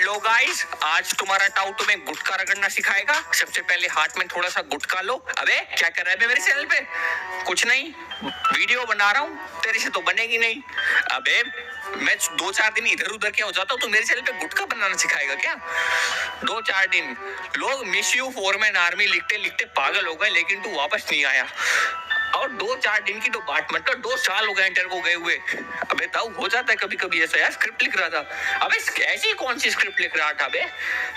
Hello guys, आज तुम्हारा tau तुम्हें गुटखा रगड़ना सिखाएगा। सबसे पहले हाथ में थोड़ा सा गुटखा लो। अबे क्या कर रहा है मेरे चैनल पे? कुछ नहीं, वीडियो बना रहा हूँ, तेरे से तो बनेगी नहीं। अबे मैं 2-4 दिन इधर उधर क्या हो जाता हूँ, तो मेरे चैनल पे गुटखा बनाना सिखाएगा क्या? 2-4 दिन लोग मिस यू फॉरमैन आर्मी लिखते लिखते पागल हो गए, लेकिन तू वापस नहीं आया। और 2-4 दिन की तो बात मत कर, 2 साल हो गए इंटर को गए हुए। अबे ताऊ हो जाता है कभी कभी ऐसा यार। स्क्रिप्ट लिख रहा था। अबे ऐसी कौन सी स्क्रिप्ट लिख रहा था?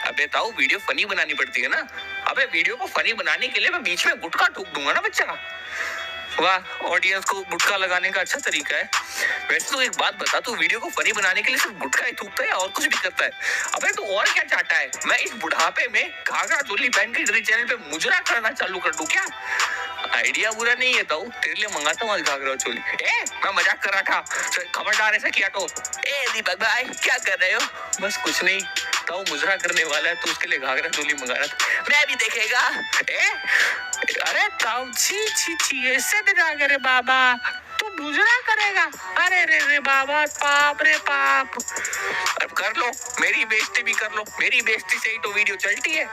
अबे ताऊ वीडियो फनी बनानी पड़ती है ना। अबे वीडियो को फनी बनाने के लिए मैं बीच में गुटखा ठोक दूंगा ना बच्चा। वाह, ऑडियंस को गुटखा लगाने का अच्छा तरीका है। वैसे तो एक बात बता, तू वीडियो को फनी बनाने के लिए सिर्फ गुटखा ही थूकता है या और कुछ भी करता है? अबे तू और क्या चाहता है? मैं इस बुढ़ापे में घाघरा चोली पहन के तेरे चैनल पे मुजरा करना चालू कर दूं क्या? आइडिया बुरा नहीं है ताऊ, तेरे लिए मंगाता हूँ आज घाघरा चोली। मैं मजाक कर रहा था, खबरदार ऐसा किया तो। दीपक भाई क्या कर रहे हो? बस कुछ नहीं, ताऊ मुजरा करने वाला है तो उसके लिए घाघरा चोली मंगा रहा था। मैं भी देखेगा। अरे ताऊ छी छी छी, ऐसे दिखा करे बाबा, तू मुजरा करेगा? अरे रे रे बाबा, पाप रे पाप। अब कर लो, मेरी बेइज्जती भी कर लो, मेरी बेइज्जती से ही तो वीडियो चलती है।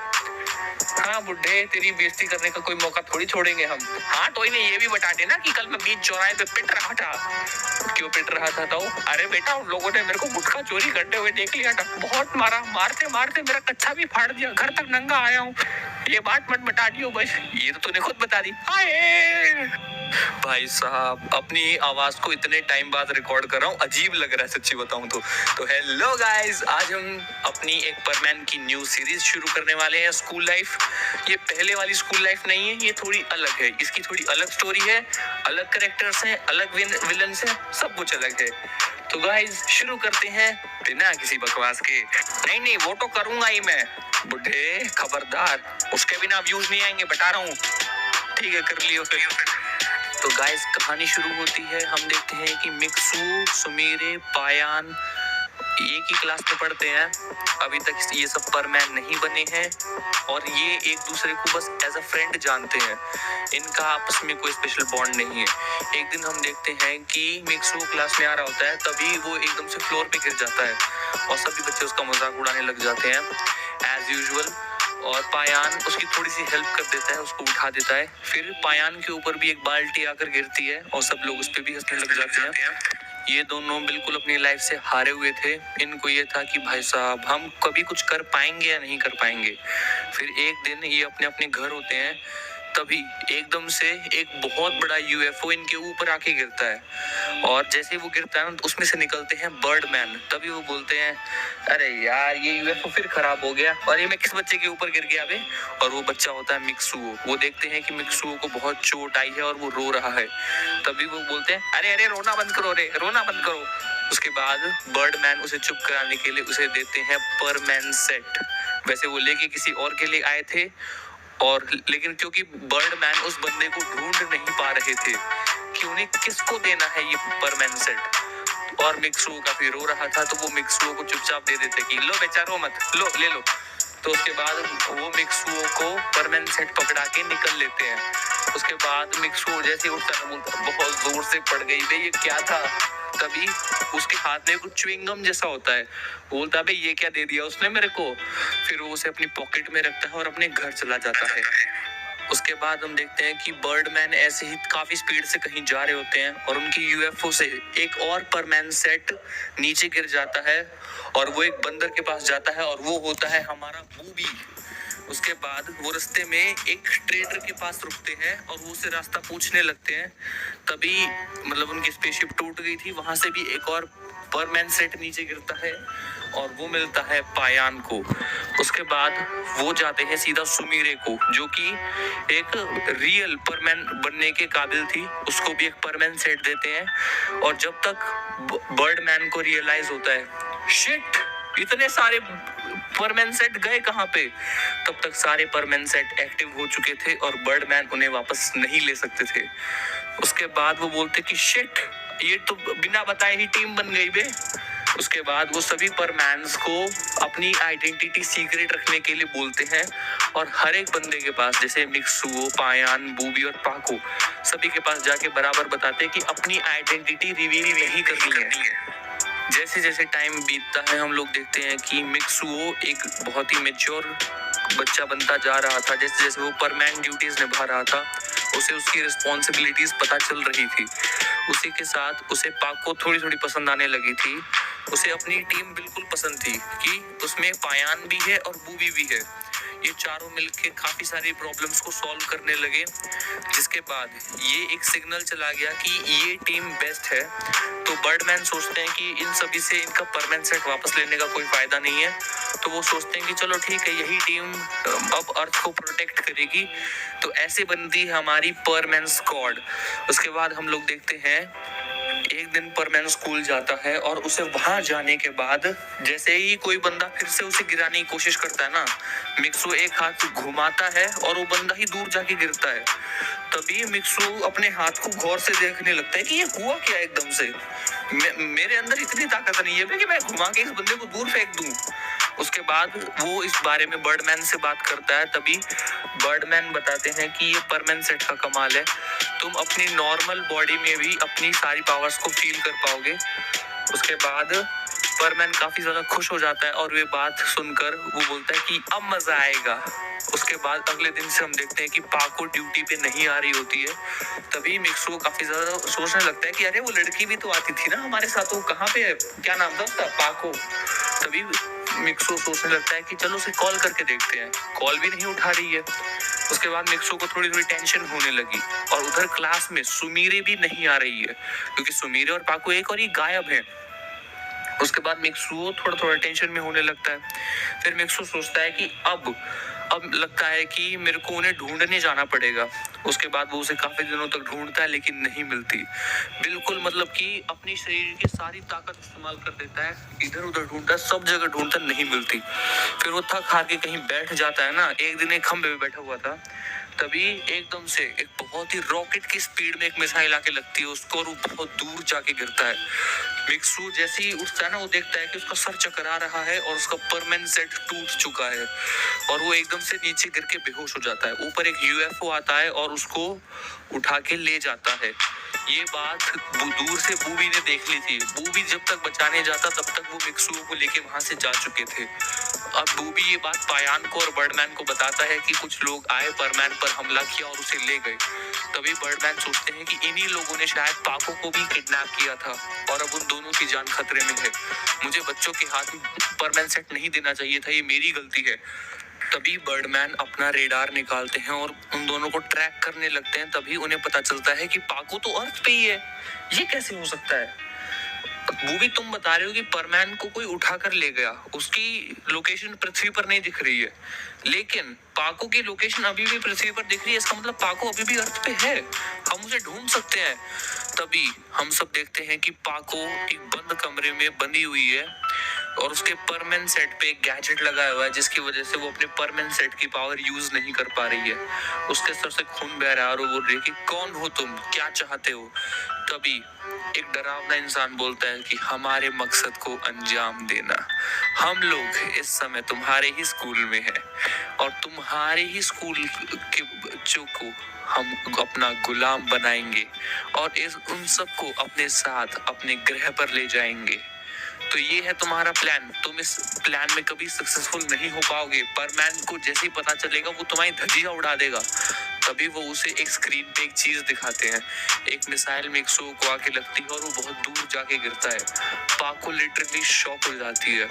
हाँ बुड्ढे, तेरी बेइज्जती करने का कोई मौका थोड़ी छोड़ेंगे हम। हाँ तो इन्हें ये भी बता देना कि कल मैं बीच चौराहे पे पिट रहा था। क्यों पिट रहा था ताऊ? अरे बेटा, उन लोगों ने मेरे को गुटखा चोरी करते हुए देख लिया था, बहुत मारा, मारते मारते मेरा कच्छा भी फाड़ दिया, घर तक नंगा आया हूँ। ये बात मत बता दियो बस, ये तो तूने खुद बता दी। भाई साहब, अपनी आवाज को इतने टाइम बाद रिकॉर्ड कर रहा हूँ, अजीब लग रहा है सच्ची बताऊं तो हेलो गाइस, आज हम अपनी एक परमैन की न्यू सीरीज शुरू करने वाले हैं, स्कूल लाइफ। ये पहले वाली स्कूल लाइफ नहीं है, ये थोड़ी अलग है, इसकी थोड़ी अलग स्टोरी है, अलग कैरेक्टर्स हैं, अलग विलन्स हैं, सब कुछ अलग है। तो गाइस शुरू करते हैं बिना किसी बकवास के। नहीं, वो तो करूंगा ही मैं बुड्ढे, खबरदार, उसके बिना व्यूज नहीं आएंगे, बता रहा हूँ। ठीक है, कर लियो फिर। तो गाइस कहानी शुरू होती है, हम देखते हैं कि मिक्सू, सुमीरे, पायान एक ही क्लास में पढ़ते हैं। अभी तक ये सब परमैन नहीं बने हैं और ये एक दूसरे को बस एज अ फ्रेंड जानते हैं, इनका आपस में कोई स्पेशल बॉन्ड नहीं है। एक दिन हम देखते हैं कि मिक्सू क्लास में आ रहा होता है, तभी वो एकदम से फ्लोर पे गिर जाता है और सभी बच्चे उसका मजाक उड़ाने लग जाते हैं एज यूजुअल। और पायान उसकी थोड़ी सी हेल्प कर देता है, उसको उठा देता है। फिर पायान के ऊपर भी एक बाल्टी आकर गिरती है और सब लोग उस पर भी हंसने लग जाते हैं। ये दोनों बिल्कुल अपनी लाइफ से हारे हुए थे। इनको ये था कि भाई साहब हम कभी कुछ कर पाएंगे या नहीं कर पाएंगे। फिर एक दिन ये अपने अपने घर होते हैं, तभी एकदम से एक बहुत बड़ा यूएफओ इनके ऊपर आके गिरता है और जैसे वो गिरता है ना, उसमें से निकलते हैं बर्डमैन। तभी वो बोलते हैं, अरे यार ये यूएफओ फिर खराब हो गया और ये मैं किस बच्चे के ऊपर गिर गया बे? और वो बच्चा होता है मिक्सुओ। वो देखते हैं कि मिक्सुओ को बहुत चोट आई है और वो रो रहा है। तभी वो बोलते हैं, अरे अरे रोना बंद करो रे, रोना बंद करो। उसके बाद बर्डमैन उसे चुप कराने के लिए उसे देते हैं परमैन सेट। वैसे वो लेके किसी और के लिए आए थे, और लेकिन क्योंकि बर्डमैन उस बंदे को ढूंढ नहीं पा रहे थे कि उन्हें किसको देना है ये परमैन सेट, और मिक्सुओ काफी रो रहा था, तो वो मिक्सुओ को चुपचाप दे देते कि लो बेचारो मत, लो ले लो। तो उसके बाद वो मिक्सुओ को परमैन सेट पकड़ा के निकल लेते हैं। उसके बाद मिक्सुओ जैसे उठता है बोलता, बहुत जोर से पड़ गई बे, ये क्या था? तभी उसके हाथ में कुछ च्युइंगम जैसा होता है, बोलता है ये क्या दे दिया उसने मेरे को। फिर वो उसे अपनी पॉकेट में रखता है और अपने घर चला जाता है। उसके बाद हम देखते हैं कि बर्डमैन ऐसे ही काफी स्पीड से कहीं जा रहे होते हैं और उनकी यूएफओ से एक और परमैन सेट नीचे गिर जाता है और वो एक बंदर के पास जाता है और वो होता है हमारा बूबी। उसके बाद वो रास्ते में एक ट्रेडर के पास रुकते हैं और वो उसे रास्ता पूछने लगते हैं। तभी मतलब उनकी स्पेसशिप टूट गई थी, वहां से भी एक और परमैन सेट नीचे गिरता है और वो मिलता है पायान को। उसके बाद वो जाते हैं सीधा सुमीरे को, जो कि एक रियल परमैन बनने के काबिल थी, उसको भी एक परमैन सेट देते हैं। और जब तक बर्डमैन को रियलाइज होता है शिट इतने सारे परमैन सेट गए कहाँ पे, तब तक सारे परमैन सेट एक्टिव हो चुके थे और बर्डमैन उन्हें वापस नहीं ले सकते थे। उसके बाद वो बोलते कि शिट ये तो बिना बताए ही टीम बन गई बे। उसके बाद वो सभी परमैन्स को अपनी आइडेंटिटी सीक्रेट रखने के लिए बोलते हैं और हर एक बंदे के पास, जैसे मिक्सुओ, पायान, बूबी और पाको, सभी के पास जाके बराबर बताते हैं कि अपनी आइडेंटिटी रिवील नहीं करनी है। जैसे जैसे टाइम बीतता है हम लोग देखते हैं कि मिक्सुओ एक बहुत ही मैच्योर बच्चा बनता जा रहा था। जैसे जैसे वो परमैन ड्यूटीज निभा रहा था, उसे उसकी रिस्पॉन्सिबिलिटीज पता चल रही थी। उसी के साथ उसे पाको थोड़ी थोड़ी पसंद आने लगी थी। उसे अपनी टीम बिल्कुल पसंद थी कि उसमें पायान भी है और बूबी भी है। ये चारों मिलके काफी सारी प्रॉब्लम्स को सॉल्व करने लगे, जिसके बाद ये एक सिग्नल चला गया कि ये टीम बेस्ट है। तो बर्डमैन सोचते हैं कि इन सभी से इनका परमानेंट सेट वापस लेने का कोई फायदा नहीं है। तो वो सोचते हैं कि चलो ठीक है, यही टीम अब अर्थ को प्रोटेक्ट करेगी। तो ऐसे बनती है हमारी परमैन स्क्वाड। उसके बाद हम लोग देखते हैं एक दिन परमैन स्कूल जाता है और उसे वहां जाने के बाद जैसे ही कोई बंदा फिर से उसे गिराने की कोशिश करता है ना, मिक्सू एक हाथ घुमाता है और वो बंदा ही दूर जाके गिरता है। तभी मिक्सू अपने हाथ को गौर से देखने लगता है कि ये हुआ क्या एकदम से। मेरे अंदर इतनी ताकत नहीं है कि मैं घुमा के इस बंदे को दूर फेंक दूं। उसके बाद वो इस बारे में बर्डमैन से बात करता है। तभी बर्डमैन बताते हैं कि ये परमैन सेट का कमाल है, तुम अपनी नॉर्मल बॉडी में भी अपनी सारी पावर्स को फील कर पाओगे। उसके बाद परमैन काफी ज्यादा खुश हो जाता है और वे बात सुनकर वो बोलता है कि अब मजा आएगा। उसके बाद अगले दिन से हम देखते हैं कि पाको ड्यूटी पे नहीं आ रही होती है। तभी मिक्सू काफी ज्यादा सोचने लगता है कि अरे वो लड़की भी तो आती थी ना हमारे साथ, वो कहाँ पे है, क्या नाम था उसका, पाको। तभी मिक्सू सोचने लगता है कि चलो उसे कॉल करके देखते हैं। कॉल भी नहीं उठा रही है। उसके बाद मिक्सू को थोड़ी थोड़ी टेंशन होने लगी और उधर क्लास में सुमीरे भी नहीं आ रही है, क्योंकि सुमीरे और पाको एक और ही गायब है। उसके बाद मिक्सू थोड़ा थोड़ा टेंशन में होने लगता है। फिर मिक्सू सोचता है कि अब लगता है कि मेरे को उन्हें ढूंढने जाना पड़ेगा। उसके बाद वो उसे काफी दिनों तक ढूंढता है लेकिन नहीं मिलती। बिल्कुल मतलब कि अपनी शरीर की सारी ताकत इस्तेमाल कर देता है, इधर उधर ढूंढता है, सब जगह ढूंढता, नहीं मिलती। फिर वो थक हार के कहीं बैठ जाता है ना। एक दिन एक खंबे पे बैठा हुआ था, तभी एकदम से एक बहुत ही रॉकेट की स्पीड में एक मिसाइल आके लगती है उसको और वो बहुत दूर जाके गिरता है। मिक्सू जैसे ही उठता है ना, वो देखता है कि उसका सर चकरा रहा है और उसका परमानेंट सेट टूट चुका है और वो एकदम से नीचे गिर के बेहोश हो जाता है। ऊपर एक यूएफओ आता है और उसको उठा के ले जाता है। ये बात दूर से बूबी ने देख ली थी। बूबी जब तक बचाने जाता तब तक वो मिक्सू को लेके वहां से जा चुके थे। अब बूबी ये बात पायान को और बर्डमैन को बताता है कि कुछ लोग आए, परमैन पर हमला किया और उसे ले गए। तभी बर्डमैन सोचते हैं कि इन्हीं लोगों ने शायद पाको को भी किडनैप किया था और अब उन दोनों की जान खतरे में है। मुझे बच्चों के हाथ में परमैन सेट नहीं देना चाहिए था, ये मेरी गलती है। तभी बर्डमैन अपना रेडार निकालते हैं और उन दोनों को ट्रैक करने लगते हैं। तभी उन्हें पता चलता है कि पाको तो अर्थ पे ही है। ये कैसे हो सकता है? बूबी तुम बता रहे हो कि परमैन को कोई उठा कर ले गया, उसकी लोकेशन पृथ्वी पर नहीं दिख रही है, लेकिन पाको की लोकेशन अभी भी पृथ्वी पर दिख रही है। इसका मतलब पाको अभी भी अर्थ पे है, हम उसे ढूंढ सकते हैं। तभी हम सब देखते हैं कि पाको एक बंद कमरे में बंधी हुई है और उसके परमानेंट सेट पे एक गैजेट लगाया हुआ है, जिसकी वजह से वो अपने परमानेंट सेट की पावर यूज नहीं कर पा रही है। उसके सर से खून बह रहा है और वो बोल रही है कि कौन हो तुम, क्या चाहते हो। तभी एक डरावना इंसान बोलता है कि हमारे मकसद को अंजाम देना। हम लोग इस समय तुम्हारे ही स्कूल में हैं और तुम्हारे ही स्कूल के बच्चों को हम अपना गुलाम बनाएंगे और उन सबको अपने साथ अपने ग्रह पर ले जाएंगे। तो ये है तुम्हारा प्लान, तुम इस प्लान में कभी सक्सेसफुल नहीं हो पाओगे। परमैन को जैसे ही पता चलेगा वो तुम्हारी धज्जियां उड़ा देगा। तभी वो उसे एक स्क्रीन पे एक चीज दिखाते हैं, एक मिसाइल मिक्सो को आके लगती है और वो बहुत दूर जाके गिरता है। पाको लिटरली शॉक हो जाती है।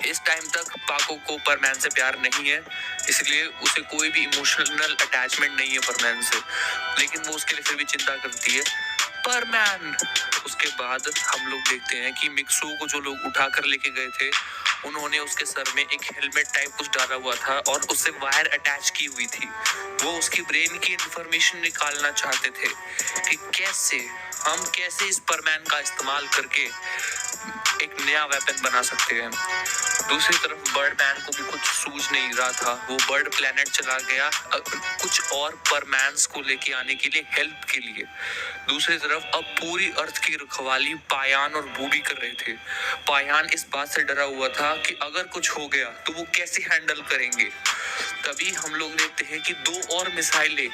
इस टाइम तक पाको को परमैन से प्यार नहीं है, इसलिए उसे कोई भी इमोशनल अटैचमेंट नहीं है परमैन से, लेकिन वो उसके लिए फिर भी चिंता करती है। परमैन। उसके बाद हम लोग देखते हैं कि मिक्सू को जो लोग उठा कर लेके गए थे, उन्होंने उसके सर में एक हेलमेट टाइप कुछ डाला हुआ था और उससे वायर अटैच की हुई थी। वो उसकी ब्रेन की इंफॉर्मेशन निकालना चाहते थे कि कैसे इस परमैन का इस्तेमाल करके एक नया वेपन बना सकते हैं। दूसरी तरफ बर्डमैन को भी कुछ सूझ नहीं रहा था। वो बर्ड प्लेनेट चला गया कुछ और परमैन्स को लेके आने के लिए, हेल्प के लिए। दूसरी तरफ अब पूरी अर्थ की रखवाली पायान और बूबी कर रहे थे। पायान इस बात से डरा हुआ था कि अगर कुछ हो गया तो वो कैसे हैंडल करेंगे। तभी हम लोग देखते हैं कि 2 और मिसाइलें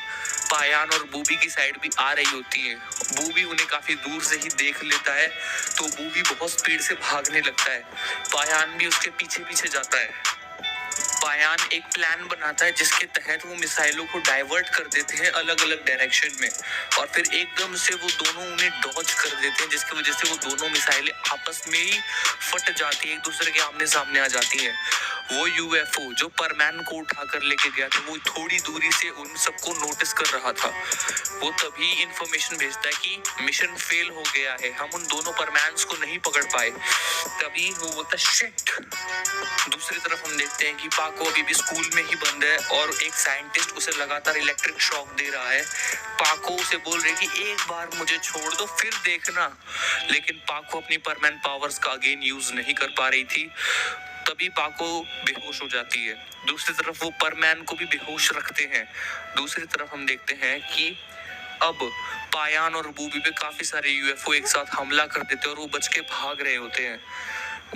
पायान और बूबी की साइड भी आ रही होती है। बूबी उन्हें काफी दूर से ही देख लेता है तो बूबी बहुत स्पीड से भागने लगता है। पायान भी उसके पीछे पीछे जाता है। पायान एक प्लान बनाता है जिसके तहत वो मिसाइलों को डाइवर्ट कर देते हैं अलग अलग डायरेक्शन में, और फिर एकदम से वो दोनों उन्हें डॉज कर देते हैं, जिसकी वजह से वो दोनों मिसाइलें आपस में ही फट जाती है, एक दूसरे के आमने सामने आ जाती हैं। वो यूएफओ जो परमैन को उठा कर लेके गया था वो थोड़ी दूरी से उन सबको नोटिस कर रहा था। वो तभी इंफॉर्मेशन भेजता है कि मिशन फेल हो गया है, हम उन दोनों परमैन्स को नहीं पकड़ पाए। तभी वो बोलता है शिट। दूसरी तरफ हम देखते हैं कि पाको अभी भी स्कूल में ही बंद है और एक साइंटिस्ट उसे लगातार इलेक्ट्रिक शॉक दे रहा है। पाको उसे बोल रही है कि एक बार मुझे छोड़ दो फिर देखना, लेकिन पाको अपनी परमैन पावर्स का अगेन यूज नहीं कर पा रही थी। तभी पाको बेहोश हो जाती है। दूसरी तरफ वो परमैन को भी बेहोश रखते हैं। दूसरी तरफ हम देखते हैं कि अब पायान और बूबी पे काफी सारे यूएफओ एक साथ हमला कर देते हैं और वो बच के भाग रहे होते हैं।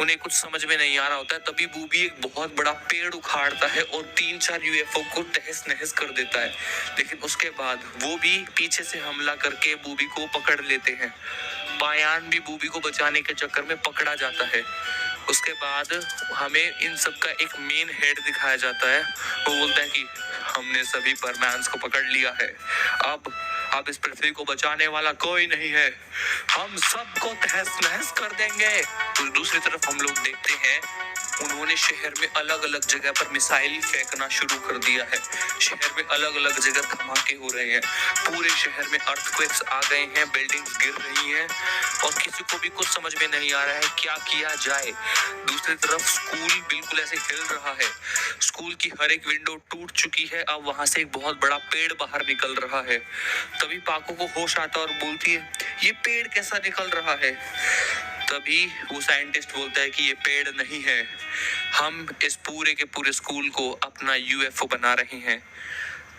उन्हें कुछ समझ में नहीं आ रहा होता है। तभी बूबी एक बहुत बड़ा पेड़ उखाड़ता है और 3-4 यूएफओ को तहस नहस कर देता है, लेकिन उसके बाद वो भी पीछे से हमला करके बूबी को पकड़ लेते हैं। पायान भी बूबी को बचाने के चक्कर में पकड़ा जाता है। उसके बाद हमें इन सब का एक मेन हेड दिखाया जाता है। वो बोलता है कि हमने सभी परमैन्स को पकड़ लिया है, अब इस पृथ्वी को बचाने वाला कोई नहीं है, हम सबको तहस नहस कर देंगे। तो दूसरी तरफ हम लोग देखते हैं उन्होंने शहर में अलग अलग जगह पर मिसाइल फेंकना शुरू कर दिया है। शहर में अलग अलग जगह धमाके हो रहे हैं, पूरे शहर में अर्थक्वेक्स आ गए हैं, बिल्डिंग्स गिर रही हैं और किसी को भी कुछ समझ में नहीं आ रहा है क्या किया जाए। दूसरी तरफ स्कूल बिल्कुल ऐसे हिल रहा है, स्कूल की हर एक विंडो टूट चुकी है। अब वहां से एक बहुत बड़ा पेड़ बाहर निकल रहा है। तभी पाको को होश आता है और बोलती है ये पेड़ कैसा निकल रहा है। तभी वो साइंटिस्ट बोलता है कि ये पेड़ नहीं है, हम इस पूरे के पूरे स्कूल को अपना यूएफओ बना रहे हैं।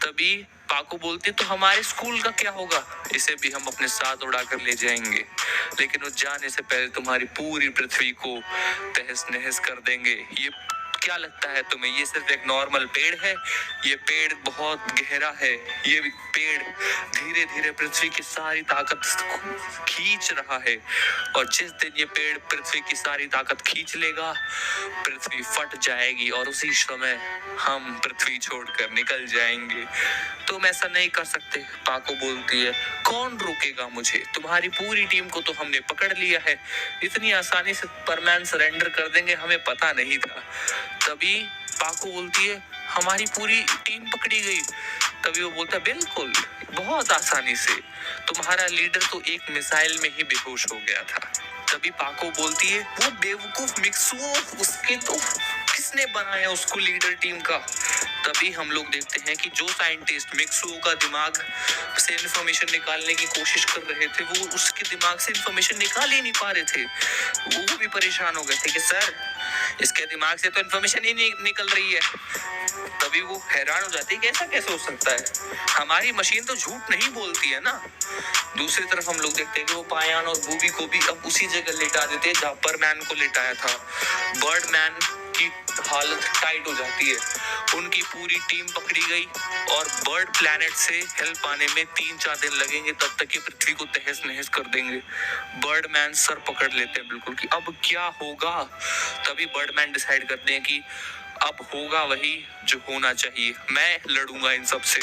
तभी पाको बोलती है तो हमारे स्कूल का क्या होगा, इसे भी हम अपने साथ उड़ा कर ले जाएंगे, लेकिन वो जाने से पहले तुम्हारी पूरी पृथ्वी को तहस नहस कर देंगे। ये क्या लगता है तुम्हें, ये सिर्फ एक नॉर्मल पेड़ है? ये पेड़ बहुत गहरा है, ये पेड़ धीरे धीरे पृथ्वी की सारी ताकत खींच रहा है, और जिस दिन ये पेड़ पृथ्वी की सारी ताकत खींच लेगा पृथ्वी फट जाएगी और उसी समय हम पृथ्वी छोड़कर निकल जाएंगे। तुम ऐसा नहीं कर सकते, पाको बोलती है। कौन रोकेगा मुझे, तुम्हारी पूरी टीम को तो हमने पकड़ लिया है, इतनी आसानी से परमैन सरेंडर कर देंगे हमें पता नहीं था। तभी पाको बोलती है हमारी पूरी टीम पकड़ी गई। तभी वो बोलता है बिल्कुल, बहुत आसानी से, तुम्हारा लीडर तो एक मिसाइल में ही बेहोश हो गया था। तभी पाको बोलती है वो बेवकूफ मिक्सुओ, उसके तो किसने बनाया उसको लीडर टीम का। तभी हम लोग देखते हैं कि जो साइंटिस्ट मिक्सुओ का दिमाग से इंफॉर्मेशन निकालने की कोशिश कर रहे थे वो उसके दिमाग से इंफॉर्मेशन निकाल ही नहीं पा रहे थे। वो भी परेशान हो गए थे कि सर इसके दिमाग से तो इंफॉर्मेशन ही नहीं निकल रही है। तभी वो हैरान हो जाती है कि ऐसा कैसे हो सकता है, हमारी मशीन तो झूठ नहीं बोलती है ना। दूसरी तरफ हम लोग देखते हैं कि वो पायान और बूबी को भी अब उसी जगह लेटा देते हैं जहाँ बर्डमैन को लेटाया था। बर्डमैन की हालत टाइट हो जाती है, उनकी पूरी टीम पकड़ी गई और बर्ड प्लैनेट से हेल्प आने में 3-4 दिन लगेंगे, तब तक ये पृथ्वी को तहस नहस कर देंगे। बर्डमैन सर पकड़ लेते हैं बिल्कुल कि अब क्या होगा। तभी बर्डमैन डिसाइड करते हैं कि अब होगा वही जो होना चाहिए, मैं लड़ूंगा इन सब से।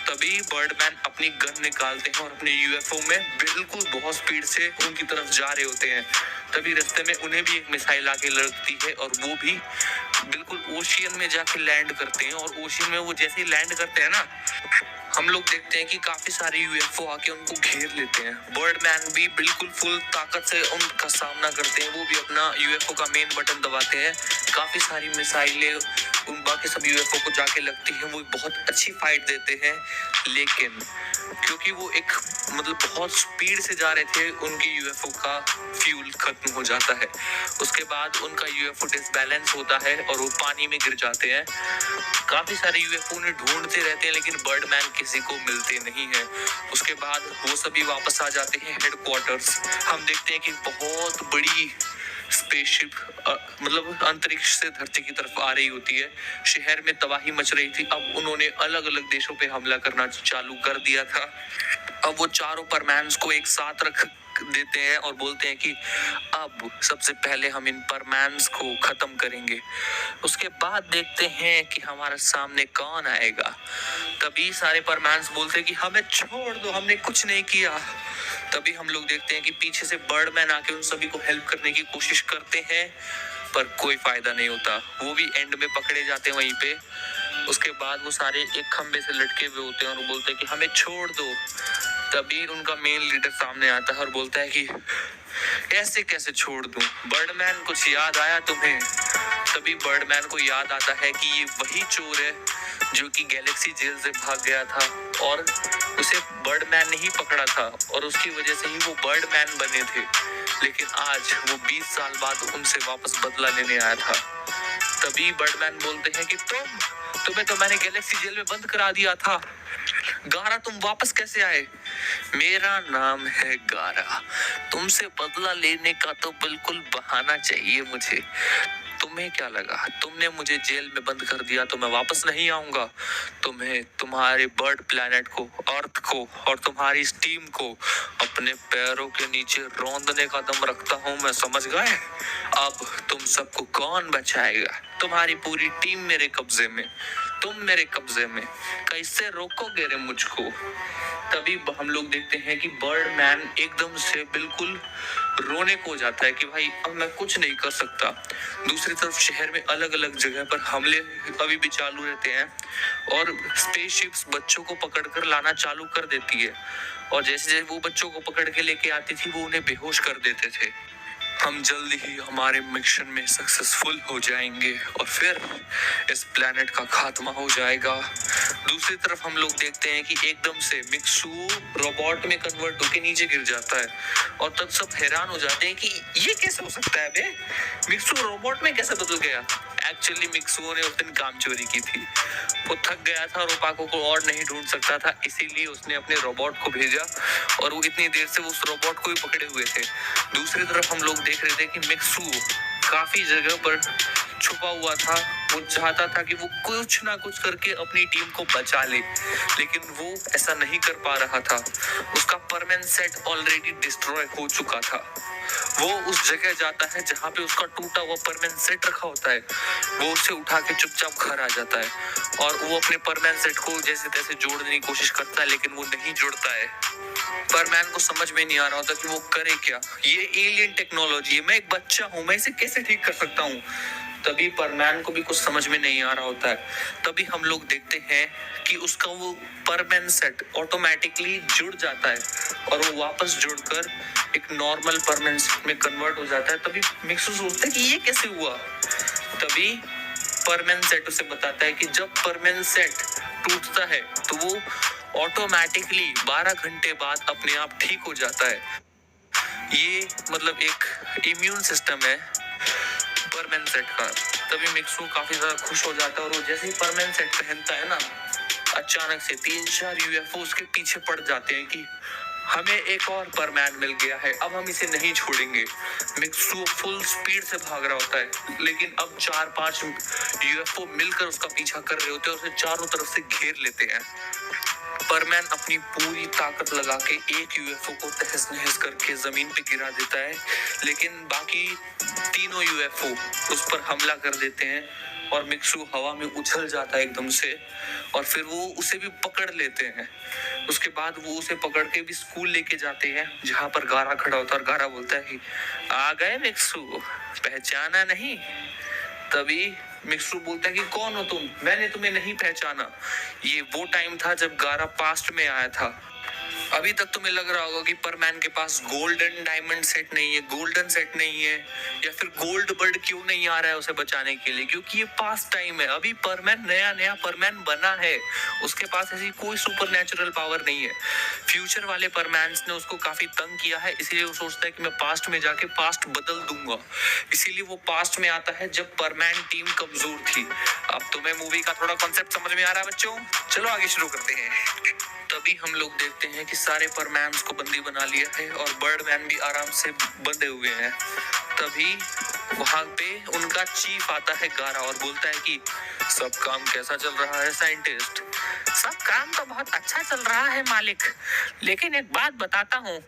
तभी बर्डमैन अपनी गन निकालते हैं और अपने यूएफओ में बिल्कुल बहुत स्पीड से उनकी तरफ जा रहे होते हैं। तभी रास्ते में उन्हें भी एक मिसाइल आके लगती है और वो भी बिल्कुल ओशियन में जाके लैंड करते हैं। और ओशियन में वो जैसे ही लैंड करते हैं ना, हम लोग देखते हैं कि काफी सारे यूएफओ आके उनको घेर लेते हैं। बर्डमैन भी बिल्कुल फुल ताकत से उनका सामना करते हैं, वो भी अपना यूएफओ का मेन बटन दबाते हैं। काफी सारी मिसाइलें उन बाकी सब यूएफओ को जाके लगती हैं, वो बहुत अच्छी फाइट देते हैं। लेकिन क्योंकि वो एक बहुत स्पीड से जा रहे थे, उनकी यूएफओ का फ्यूल खत्म हो जाता है। उसके बाद उनका यूएफओ डिसबैलेंस होता है और वो पानी में गिर जाते हैं। काफी सारे यूएफओ उन्हें ढूंढते रहते हैं लेकिन बर्डमैन किसी को मिलते नहीं है। उसके बाद वो सभी वापस आ जाते हैं हेडक्वार्टर्स। हम देखते हैं कि बहुत बड़ी स्पेसशिप मतलब अंतरिक्ष से धरती की तरफ आ रही होती है। शहर में तबाही मच रही थी। अब उन्होंने अलग अलग देशों पे हमला करना चालू कर दिया था। अब वो चारों परमैन्स को एक साथ रख देते हैं और बोलते हैं कि अब सबसे पहले हम इन परमैन्स को खत्म करेंगे, उसके बाद देखते हैं कि हमारे सामने कौन आएगा। तभी सारे परमैन्स बोलते हैं कि हमें छोड़ दो, हमने कुछ नहीं किया। तभी हम लोग देखते हैं कि पीछे से बर्डमैन आके उन सभी को हेल्प करने की कोशिश करते हैं, पर कोई फायदा नहीं होता। वो भी एंड में पकड़े जाते हैं वहीं पे। उसके बाद वो सारे एक खंबे से लटके हुए होते हैं और बोलते हैं कि हमें छोड़ दो। तभी उनका मेन लीडर सामने आता है और बोलता है कि ऐसे कैसे छोड़ दूं, बर्डमैन कुछ याद आया तुम्हें? तभी बर्डमैन को याद आता है कि ये वही चोर है जो कि गैलेक्सी जेल से भाग गया था और उसे बर्डमैन ने ही पकड़ा था और उसकी वजह से ही वो बर्डमैन बने थे। लेकिन आज वो 20 साल बाद उनसे वापस बदला लेने आया था। तभी बर्डमैन बोलते हैं कि तुम्हें तो मैंने गैलेक्सी जेल में बंद करा दिया था, गारा तुम वापस कैसे आए? मेरा नाम है गारा, तुमसे बदला लेने का तो बिल्कुल बहाना चाहिए मुझे। तुम्हें क्या लगा तुमने मुझे जेल में बंद कर दिया तो मैं वापस नहीं आऊंगा? तुम्हें, तुम्हारे बर्ड प्लैनेट को, अर्थ को और तुम्हारी इस टीम को अपने पैरों के नीचे रौंदने का दम रखता हूं मैं, समझ गए? अब तुम सबको कौन बचाएगा? तुम्हारी पूरी टीम मेरे कब्जे में, तुम मेरे कब्जे में, कैसे रोकोगे रे मुझको? तभी हम लोग देखते हैं कि बर्डमैन एकदम से बिल्कुल रोने को जाता है कि भाई अब मैं कुछ नहीं कर सकता। दूसरी तरफ शहर में अलग अलग जगह पर हमले अभी भी चालू रहते हैं और स्पेसशिप्स बच्चों को पकड़कर लाना चालू कर देती है और जैसे जैसे वो बच्चों को पकड़ के लेके आती थी वो उन्हें बेहोश कर देते थे। हम जल्दी ही हमारे मिशन में सक्सेसफुल हो जाएंगे और फिर इस प्लेनेट का खात्मा हो जाएगा। दूसरी तरफ हम लोग देखते हैं कि एकदम से मिक्सू रोबोट में कन्वर्ट होकर नीचे गिर जाता है और तब सब हैरान हो जाते हैं कि ये कैसे हो सकता है बे, मिक्सू रोबोट में कैसे बदल गया? एक्चुअली मिक्सू ने उस दिन काम चोरी की थी। वो थक गया था, रोपाको को और नहीं ढूंढ सकता था, इसीलिए उसने अपने रोबोट को भेजा और वो इतनी देर से उस रोबोट को ही पकड़े हुए थे। दूसरी तरफ हम लोग देख रहे थे कि मिक्सू काफी जगह पर छुपा हुआ था। वो चाहता था कि वो कुछ ना कुछ करके अपनी टीम को बचा ले, लेकिन वो ऐसा नहीं कर पा रहा था। उसका परमानेंट सेट ऑलरेडी डिस्ट्रॉय हो चुका था। वो उस जगह जाता है जहाँ पे उसका टूटा हुआ परमानेंट सेट रखा होता है, वो उसे उठा के चुपचाप घर आ जाता है और वो अपने परमानेंट सेट को जैसे तैसे जोड़ने की कोशिश करता है, लेकिन वो नहीं जुड़ता है। परमैन को समझ में नहीं आ रहा होता कि वो करे क्या। ये एलियन टेक्नोलॉजी है, मैं एक बच्चा हूँ, मैं इसे कैसे ठीक कर सकता हूँ? तभी परमैन को भी कुछ समझ में नहीं आ रहा होता है। तभी हम लोग देखते हैं कि उसका वो परमैन सेट ऑटोमेटिकली जुड़ जाता है और वो वापस जुड़कर एक नॉर्मल परमैन सेट में कन्वर्ट हो जाता है। तभी मिक्सू सोचता है कि ये कैसे हुआ। तभी परमैन सेट उसे बताता है कि जब परमैन सेट टूटता है तो वो ऑटोमेटिकली 12 घंटे बाद अपने आप ठीक हो जाता है। ये मतलब एक इम्यून सिस्टम है परमानेंट सेट का। तभी मिक्सू काफी ज्यादा खुश हो जाता है और वो जैसे ही परमानेंट सेट पहनता है ना, अचानक से 3-4 यूएफओ उसके पीछे पड़ जाते हैं कि हमें एक और परमैन मिल गया है, अब हम इसे नहीं छोड़ेंगे। मिक्सू फुल स्पीड से भाग रहा होता है, लेकिन अब 4-5 यूएफओ मिलकर उसका पीछा कर रहे होते हैं और उसे चारों तरफ से घेर लेते हैं। परमैन अपनी पूरी ताकत लगा के एक यूएफओ को तहस नहस करके जमीन पे गिरा देता है, लेकिन बाकी तीनों यूएफओ उस पर हमला कर देते हैं और मिक्सू हवा में उछल जाता है एकदम से और फिर वो उसे भी पकड़ लेते हैं। उसके बाद वो उसे पकड़ के भी स्कूल लेके जाते हैं जहाँ पर गारा खड़ा होता है और गारा बोलता है कि आ गए मिक्सू, पहचाना नहीं? तभी मिक्सू बोलता है कि कौन हो तुम, मैंने तुम्हें नहीं पहचाना। ये वो टाइम था जब गारा पास्ट में आया था। अभी तक तुम्हें लग रहा होगा कि परमैन के पास गोल्डन डायमंड सेट नहीं है, गोल्डन सेट नहीं है, या फिर गोल्ड बर्ड क्यों नहीं आ रहा है उसे बचाने के लिए, क्योंकि ये पास्ट टाइम है। अभी परमैन नया परमैन बना है, उसके पास ऐसी कोई सुपरनैचुरल पावर नहीं है। फ्यूचर वाले परमैन्स ने उसको काफी तंग किया है, इसीलिए वो सोचता है कि मैं पास्ट में जाके पास्ट बदल दूंगा। इसीलिए वो पास्ट में आता है जब परमैन टीम कमजोर थी। अब तुम्हें मूवी का थोड़ा कॉन्सेप्ट समझ में आ रहा है बच्चों? चलो आगे शुरू करते हैं। तभी हम लोग देखते हैं कि सारे परमैन्स को बंदी बना लिया है और बर्डमैन भी आराम से बंधे हुए हैं। तभी वहां पे उनका चीफ आता है गारा और बोलता है कि सब काम कैसा चल रहा है साइंटिस्ट? सब काम तो बहुत अच्छा चल रहा है मालिक, लेकिन एक बात बताता हूँ,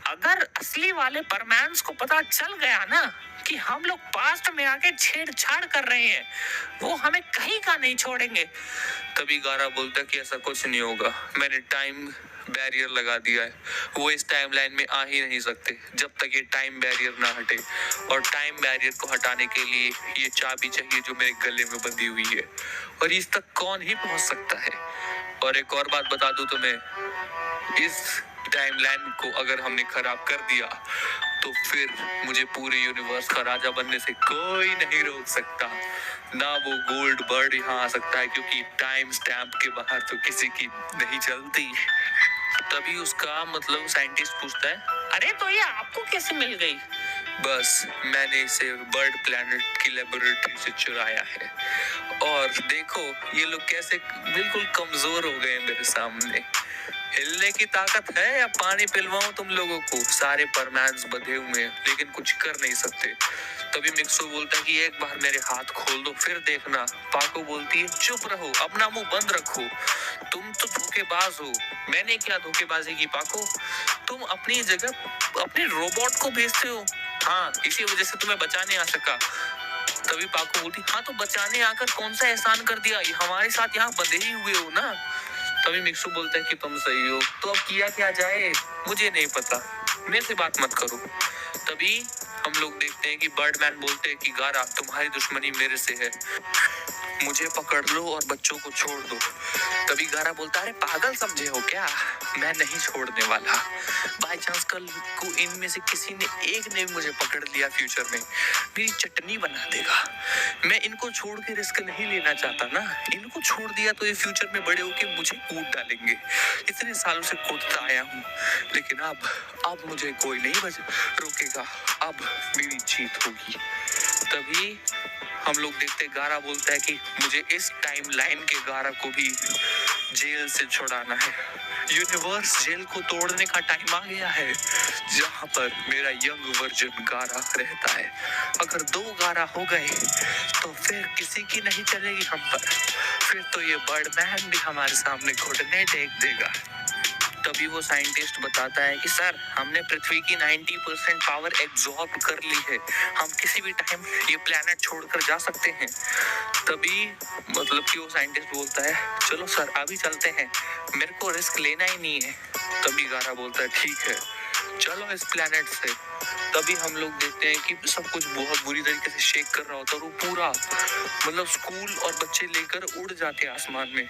अगर असली वाले परमैंस को पता चल गया ना कि हम लोग पास्ट में आके छेड़छाड़ कर रहे हैं, वो हमें कहीं का नहीं छोड़ेंगे। तभी गारा बोलता कि ऐसा कुछ नहीं होगा, मैंने टाइम बैरियर लगा दिया है, वो इस टाइमलाइन में आ ही नहीं सकते जब तक ये टाइम बैरियर ना हटे। और टाइम बैरियर को हटाने के लिए ये चाबी चाहिए जो मेरे गले में बंधी हुई है, और इस तक कौन ही पहुंच सकता है। और एक और बात बता दूं तुम्हें, इस टाइमलाइन को अगर हमने खराब कर दिया तो फिर मुझे पूरे यूनिवर्स का राजा बनने से कोई नहीं रोक सकता, ना वो गोल्ड बर्ड यहाँ आ सकता है, क्योंकि टाइम स्टैम्प के बाहर तो किसी की नहीं चलती। तभी उसका मतलब साइंटिस्ट पूछता है, अरे तो ये आपको कैसे मिल गई? बस मैंने इसे बर्ड प्लैनेट की लेबोरेटरी से चुराया है, और देखो ये लोग कैसे बिल्कुल कमजोर हो गए मेरे सामने। हिलने की ताकत है या पानी पिलवाऊं तुम लोगों को? सारे परमैंस बंधे हुए हैं लेकिन कुछ कर नहीं सकते। तभी मिक्सो बोलता है कि एक बार मेरे हाथ खोल दो फिर देखना। पाको बोलती है, चुप रहो, अपना मुंह बंद रखो, तुम तो धोखेबाज हो। मैंने क्या धोखेबाजी की पाको? तुम अपनी जगह अपने रोबोट को भेजते हो, हाँ इसी वजह से तुम्हें बचाने आ सका। तभी पाको बोलती, हाँ तो बचाने आकर कौन सा एहसान कर दिया, ये हमारे साथ यहाँ बंधे ही हुए हो ना। तभी मिक्सू बोलता है कि तुम सही हो, तो अब किया क्या जाए? मुझे नहीं पता, मेरे से बात मत करो। तभी हम लोग देखते हैं कि बर्डमैन बोलते हैं कि गारा तुम्हारी दुश्मनी मेरे से है, मुझे पकड़ लो और बच्चों को छोड़ दो। तभी गारा बोलता है, अरे पागल समझे हो क्या, मैं नहीं छोड़ने वाला। बाय चांस कल को इनमें से किसी ने एक ने मुझे पकड़ लिया फ्यूचर में, मेरी चटनी बना देगा। मैं इनको छोड़ के रिस्क नहीं लेना चाहता ना, इनको छोड़ दिया तो ये फ्यूचर में बड़े होके मुझे कूट डालेंगे। इतने सालों से कूटता आया हूँ, लेकिन अब मुझे कोई नहीं रोकेगा, अब मेरी जीत होगी। तभी हम लोग देखते गारा बोलता है कि मुझे इस टाइम लाइन के गारा को भी जेल से छुड़ाना है। यूनिवर्स जेल को तोड़ने का टाइम आ गया है, जहाँ पर मेरा यंग वर्जन गारा रहता है। अगर 2 गारा हो गए तो फिर किसी की नहीं चलेगी हम पर, फिर तो ये बर्डमैन भी हमारे सामने घुटने टेक देगा। तभी वो साइंटिस्ट बताता है कि सर हमने पृथ्वी की 90% पावर एब्जॉर्ब कर ली है, हम किसी भी टाइम ये प्लेनेट छोड़कर जा सकते हैं। तभी मतलब कि वो साइंटिस्ट बोलता है, चलो सर अभी चलते हैं, मेरे को रिस्क लेना ही नहीं है। तभी गारा बोलता है, ठीक है चलो इस प्लेनेट से। तभी हम लोग देखते हैं कि सब कुछ बहुत बुरी तरीके से शेक कर रहा होता है, और वो पूरा मतलब स्कूल और बच्चे लेकर उड़ जाते हैं आसमान में।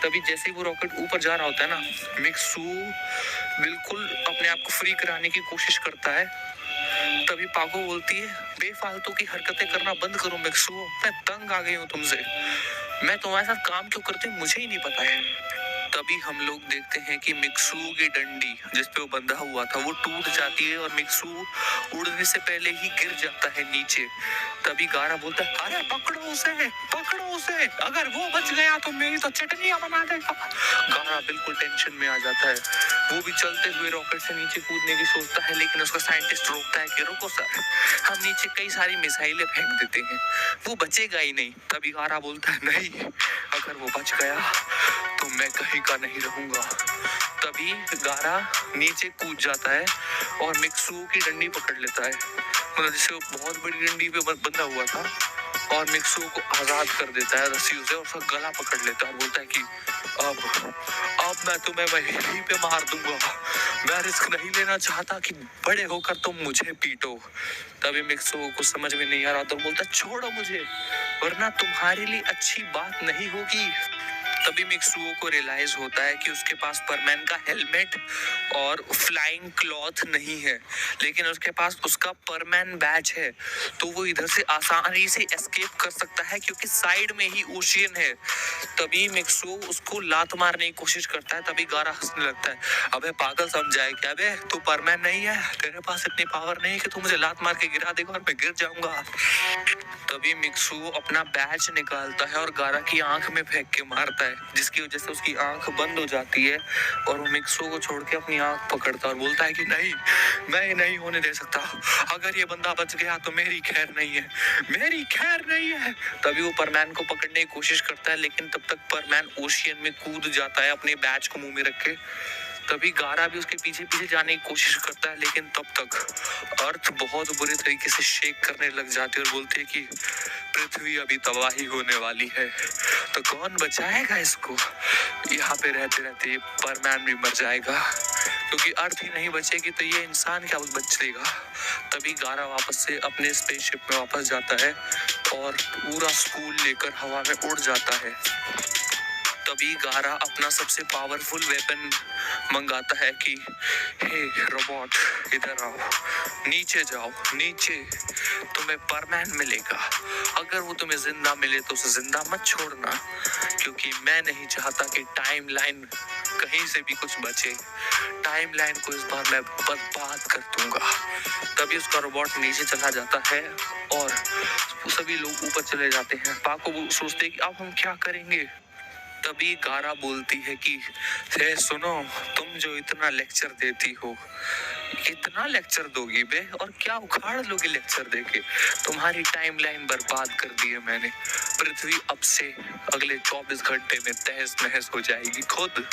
तभी जैसे ही वो रॉकेट ऊपर जा रहा होता है ना, मिक्सू बिल्कुल अपने आप को फ्री कराने की कोशिश करता है। तभी पाको बोलती है, बेफालतू की हरकतें करना बंद करो मिक्सू, मैं तंग आ गई हूँ तुमसे, मैं तुम्हारे साथ काम क्यों करती हूँ मुझे ही नहीं पता है। तभी हम लोग देखते हैं कि मिक्सू की डंडी जिसपे वो बंधा हुआ था वो टूट जाती है, और मिक्सू उड़ने से पहले ही गिर जाता है नीचे। तभी गारा बोलता है, अरे पकड़ो उसे, अगर वो बच गया तो मेरी तो चटनियां बना देगा। गारा बिल्कुल टेंशन में आ जाता है, वो भी चलते हुए रॉकेट से नीचे कूदने की सोचता है, लेकिन उसका साइंटिस्ट रोकता है कि रुको सर, हम नीचे कई सारी मिसाइलें फेंक देते हैं, वो बचेगा ही नहीं। तभी गारा बोलता है, नहीं अगर वो बच गया तो मैं कहीं का नहीं रहूंगा। तभी गारा नीचे कूद जाता है और मिक्सू की डंडी पकड़ लेता है, मतलब जिसे वो बहुत बड़ी डंडी पे बंधा हुआ था, और मिक्सू को आजाद कर देता है रस्सियों से, और उसका गला पकड़ लेता है और बोलता है कि अब मैं तुम्हें वहीं पे मार दूंगा, मैं रिस्क नहीं लेना चाहता कि बड़े होकर तुम मुझे पीटो। तभी मिक्सू को समझ में नहीं आ रहा तो बोलता है, छोड़ो मुझे वरना तुम्हारे लिए अच्छी बात नहीं होगी। तभी मिक्सुओ को रियलाइज होता है कि उसके पास परमैन का हेलमेट और फ्लाइंग क्लॉथ नहीं है, लेकिन उसके पास उसका परमैन बैज है, तो वो इधर से आसानी से एस्केप कर सकता है क्योंकि साइड में ही ओशियन है। तभी मिक्सुओ उसको लात मारने की कोशिश करता है। तभी गारा हंसने लगता है, अबे पागल समझा है क्या बे, तू परमैन नहीं है, तेरे पास इतनी पावर नहीं है कि तू मुझे लात मार के गिरा देगा और मैं गिर जाऊंगा। तभी मिक्सू अपना बैच निकालता है और गारा की आंख में फेंक के मारता है। जिसकी वजह से उसकी आंख बंद हो जाती है और वो मिक्सो को छोड़ के अपनी आंख पकड़ता है और बोलता है कि नहीं, मैं ये नहीं होने दे सकता, अगर ये बंदा बच गया तो मेरी खैर नहीं है, मेरी खैर नहीं है। तभी वो परमैन को पकड़ने की कोशिश करता है, लेकिन तब तक परमैन ओशियन में कूद जाता है अपने बैच को मुंह में रख के। तभी गारा भी उसके पीछे पीछे जाने की कोशिश करता है, लेकिन तब तक अर्थ बहुत बुरे तरीके से शेक करने लग जाती है और बोलती है कि पृथ्वी अभी तबाही होने वाली है। तो कौन बचाएगा इसको? यहाँ पे रहते रहते ये परमैन भी मर जाएगा, क्योंकि अर्थ ही नहीं बचेगी तो ये इंसान क्या बचेगा। तभी गारा वापस से अपने स्पेसशिप में वापस जाता है और पूरा स्कूल लेकर हवा में उड़ जाता है। तभी गारा अपना सबसे पावरफुल वेपन मंगाता है कि हे रोबोट, इधर आओ, नीचे जाओ, नीचे तुम्हें परमैन मिलेगा। अगर वो तुम्हें जिंदा मिले तो उसे जिंदा मत छोड़ना, क्योंकि मैं नहीं चाहता कि टाइमलाइन कहीं से भी कुछ बचे। टाइमलाइन को इस बार मैं बर्बाद कर दूंगा। तभी उसका रोबोट नीचे चला जाता है और सभी लोग ऊपर चले जाते हैं। पाको वो सोचते हैं कि अब हम क्या करेंगे। तभी गारा बोलती है कि सुनो, तुम जो इतना लेक्चर देती हो, इतना लेक्चर दोगी बे, और क्या उखाड़ लोगे लेक्चर देके? तुम्हारी टाइमलाइन बर्बाद कर दी है मैंने। पृथ्वी अब से अगले 24 घंटे में तहस नहस हो जाएगी खुद,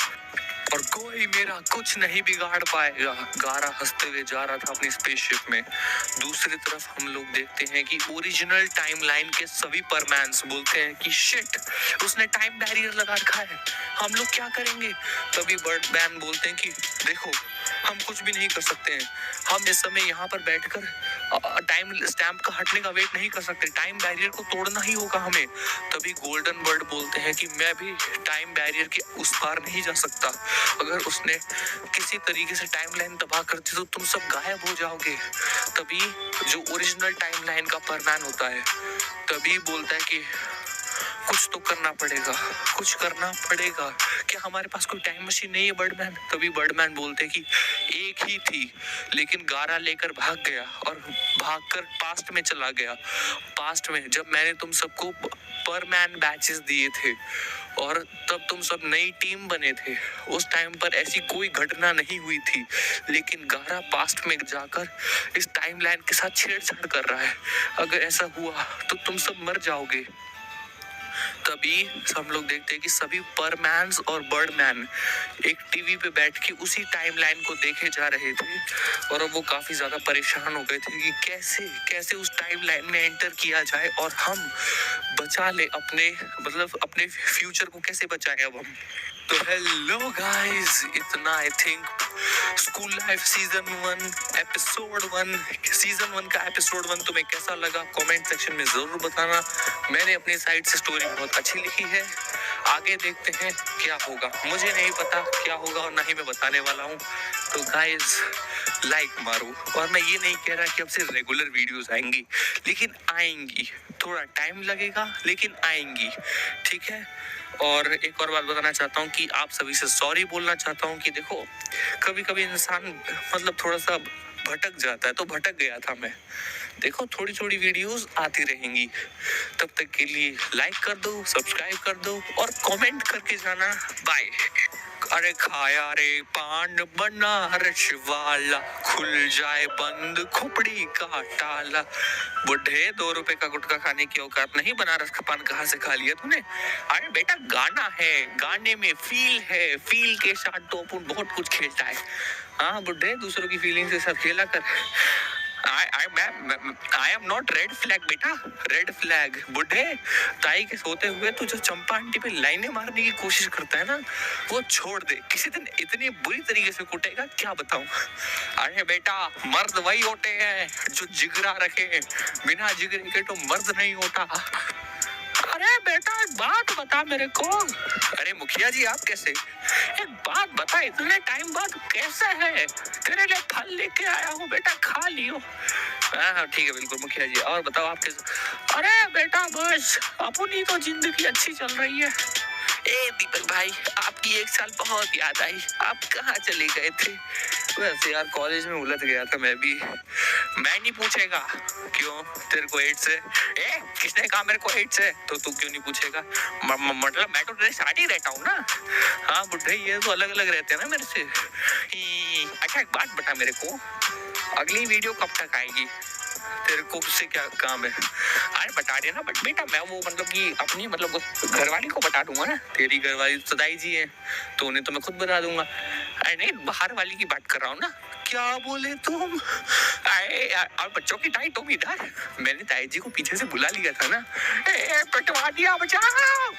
और कोई मेरा कुछ नहीं बिगाड़ पाएगा। गारा हंसते हुए जा रहा था अपनी स्पेसशिप में। दूसरी तरफ हम लोग देखते हैं कि ओरिजिनल टाइमलाइन के सभी परमैन्स बोलते हैं कि शिट, उसने टाइम बैरियर लगा रखा है, हम लोग क्या करेंगे? तभी बर्डमैन बोलते हैं कि देखो, हम कुछ भी नहीं कर सकते हैं, हम इस समय यहाँ पर बैठकर टाइम स्टैम्प का हटने का वेट नहीं कर सकते, टाइम बैरियर को तोड़ना ही होगा हमें। तभी गोल्डन बर्ड बोलते हैं कि मैं भी टाइम बैरियर के उस पार नहीं जा सकता, अगर उसने किसी तरीके से टाइमलाइन तबाह कर दी तो तुम सब गायब हो जाओगे। तभी जो ओरिजिनल टाइमलाइन का परमैन होता है तभी बोलता है कि कुछ तो करना पड़ेगा, कुछ करना पड़ेगा। क्या हमारे पास कोई टाइम मशीन नहीं है बर्डमैन? तभी बर्डमैन बोलते कि एक ही थी, लेकिन गारा लेकर भाग गया और भागकर पास्ट में चला गया। पास्ट में जब मैंने तुम सबको परमैन बैचेस दिए थे और तब तुम सब नई टीम बने थे, उस टाइम पर ऐसी कोई घटना नहीं हुई थी, लेकिन गारा पास्ट में जाकर इस टाइमलाइन के साथ छेड़छाड़ कर रहा है। अगर ऐसा हुआ तो तुम सब मर जाओगे। तभी हम लोग देखते हैं कि सभी परमैन्स और बर्डमैन एक टीवी पे बैठ के उसी टाइमलाइन को देखे जा रहे थे, और अब वो काफी ज्यादा परेशान हो गए थे कि कैसे कैसे उस टाइमलाइन में एंटर किया जाए और हम बचा ले अपने फ्यूचर को कैसे बचाएं अब हम। तो हेलो गाइस, इतना I think school life season 1 का एपिसोड 1 तुम्हें कैसा लगा कमेंट सेक्शन में जरूर बताना। मैंने अपनी साइड से स्टोरी बहुत अच्छी लिखी है, आगे देखते हैं क्या होगा। मुझे नहीं पता क्या होगा और ना ही मैं बताने वाला हूँ। तो गाइस लाइक मारो, और मैं ये नहीं कह रहा कि अब से रेगुलर वीडियोस आएंगी, लेकिन आएंगी, थोड़ा टाइम लगेगा लेकिन आएंगी, ठीक है। और एक और बात बताना चाहता हूँ कि आप सभी से सॉरी बोलना चाहता हूँ कि देखो, कभी कभी इंसान थोड़ा सा भटक जाता है, तो भटक गया था मैं। देखो, थोड़ी थोड़ी वीडियोस आती रहेंगी, तब तक के लिए लाइक कर दो, सब्सक्राइब कर दो और कमेंट करके जाना। बाय। अरे खाया रे पान बनारस वाला, खुल जाए बंद खोपड़ी का ताला। बुढ़े 2 रुपए का गुटखा खाने की औकात नहीं, बनारस का पान कहाँ से खा लिया तूने? अरे बेटा, गाना है, गाने में फील है, फील के साथ तो अपन बहुत कुछ खेलता है। हाँ बुढ़े, दूसरों की फीलिंग के साथ खेला कर। I am not red flag बेटा, रेड फ्लैग। बुढ़े, ताई के सोते हुए तू जो चंपा आंटी पे लाइनें मारने की कोशिश करता है ना, वो छोड़ दे, किसी दिन इतनी बुरी तरीके से कुटेगा क्या बताऊं। अरे बेटा, मर्द वही होते हैं जो जिगरा रखे, बिना जिगरे के तो मर्द नहीं होता। अरे बेटा, एक बात बता मेरे को। अरे मुखिया जी, आप कैसे? एक बात बता, इतने टाइम बाद कैसे है? तेरे लिए फल लेके आया हूँ बेटा, खा लियो। हाँ ठीक है, बिल्कुल मुखिया जी। और बताओ आप कैसे? अरे बेटा, बस अपनी तो जिंदगी अच्छी चल रही है, ए दीपक भाई, आपकी एक साल बहुत याद आई, आप कहाँ चले गए थे? वैसे यार कॉलेज में उलझ गया था मैं भी। मैं नहीं पूछेगा क्यों, तेरे को एड्स है? ए किसने कहा मेरे को एड्स है? तो तू क्यों नहीं पूछेगा? मतलब मैं तो तेरे साथ ही रहता हूँ ना। हाँ बुढ़े, ये तो अलग अलग रहते हैं ना मेरे से। अच्छा एक बात बता मेरे को, अगली वीडियो कब तक आएगी? तेरे को उससे क्या काम है? अरे बता देना, बट बेटा मैं वो मतलब कि अपनी मतलब घरवाली को बता दूंगा ना। तेरी घरवाली तो सदाई जी है, तो उन्हें तो मैं खुद बता दूंगा। अरे नहीं, बाहर वाली की बात कर रहा हूँ ना। क्या बोले तुम? अरे और बच्चों की टाइट तुम इधर। मैंने ताई जी को पीछे से बुला लिया था ना। ए, पिटवा दिया, बचाओ।